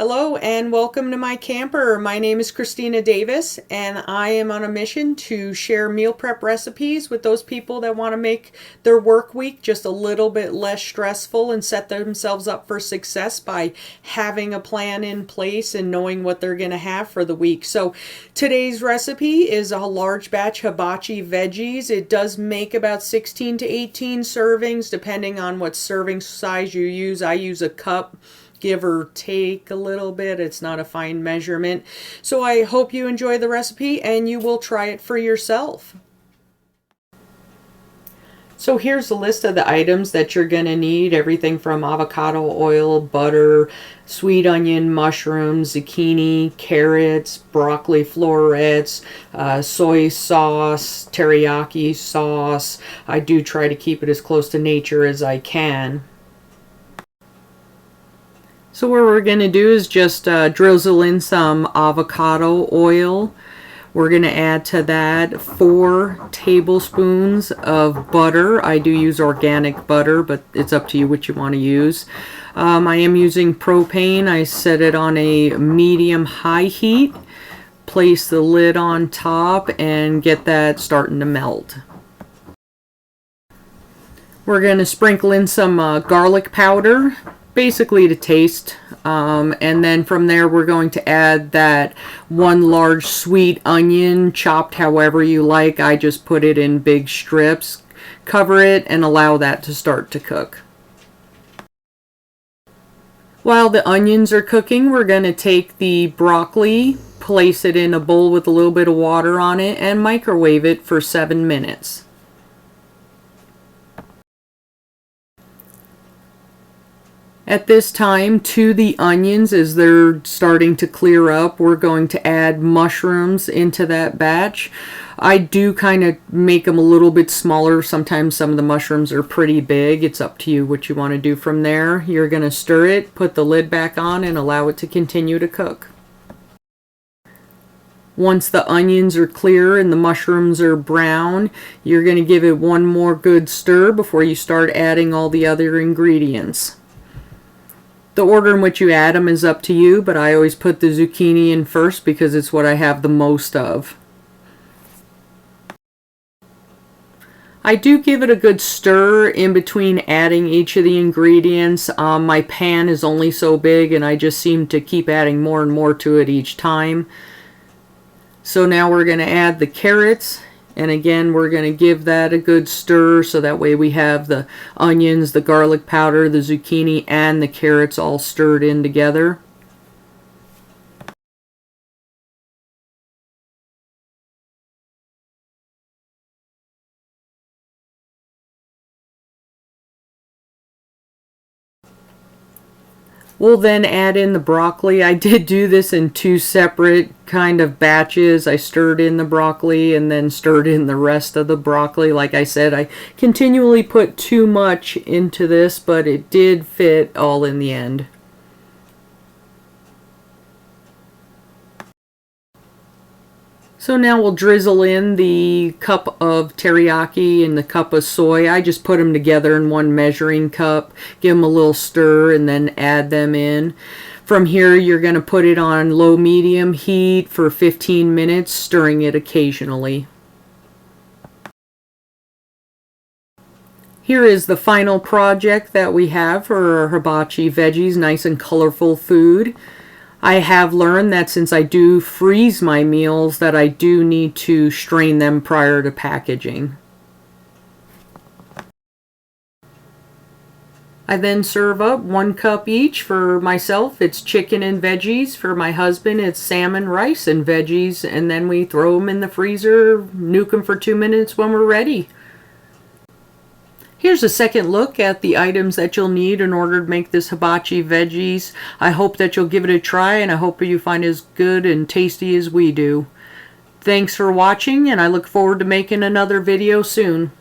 Hello and welcome to my camper. My name is Christina Davis and I am on a mission to share meal prep recipes with those people that want to make their work week just a little bit less stressful and set themselves up for success by having a plan in place and knowing what they're going to have for the week. So today's recipe is a large batch hibachi veggies. It does make about 16 to 18 servings depending on what serving size you use. I use a cup, give or take a little bit. It's not a fine measurement. So I hope you enjoy the recipe and you will try it for yourself. So here's a list of the items that you're going to need. Everything from avocado oil, butter, sweet onion, mushrooms, zucchini, carrots, broccoli florets, soy sauce, teriyaki sauce. I do try to keep it as close to nature as I can. So what we're going to do is just drizzle in some avocado oil. We're going to add to that 4 tablespoons of butter. I do use organic butter, but it's up to you what you want to use. I am using propane. I set it on a medium-high heat. Place the lid on top and get that starting to melt. We're going to sprinkle in some garlic powder, basically to taste, and then from there we're going to add that 1 large sweet onion, chopped however you like. I just put it in big strips. Cover it and allow that to start to cook. While the onions are cooking, we're going to take the broccoli, place it in a bowl with a little bit of water on it, and microwave it for 7 minutes. At this time, to the onions, as they're starting to clear up, we're going to add mushrooms into that batch. I do kind of make them a little bit smaller. Sometimes some of the mushrooms are pretty big. It's up to you what you want to do from there. You're going to stir it, put the lid back on, and allow it to continue to cook. Once the onions are clear and the mushrooms are brown, you're going to give it one more good stir before you start adding all the other ingredients. The order in which you add them is up to you, but I always put the zucchini in first because it's what I have the most of. I do give it a good stir in between adding each of the ingredients. My pan is only so big and I just seem to keep adding more and more to it each time. So now we're going to add the carrots. And again, we're going to give that a good stir so that way we have the onions, the garlic powder, the zucchini, and the carrots all stirred in together. We'll then add in the broccoli. I did do this in 2 separate kind of batches. I stirred in the broccoli and then stirred in the rest of the broccoli. Like I said, I continually put too much into this, but it did fit all in the end. So now we'll drizzle in the cup of teriyaki and the cup of soy. I just put them together in one measuring cup, give them a little stir, and then add them in. From here, you're going to put it on low-medium heat for 15 minutes, stirring it occasionally. Here is the final project that we have for our hibachi veggies, nice and colorful food. I have learned that since I do freeze my meals that I do need to strain them prior to packaging. I then serve up 1 cup each. For myself, it's chicken and veggies. For my husband, it's salmon, rice, and veggies. And then we throw them in the freezer, nuke them for 2 minutes when we're ready. Here's a second look at the items that you'll need in order to make this hibachi veggies. I hope that you'll give it a try, and I hope you find it as good and tasty as we do. Thanks for watching, and I look forward to making another video soon.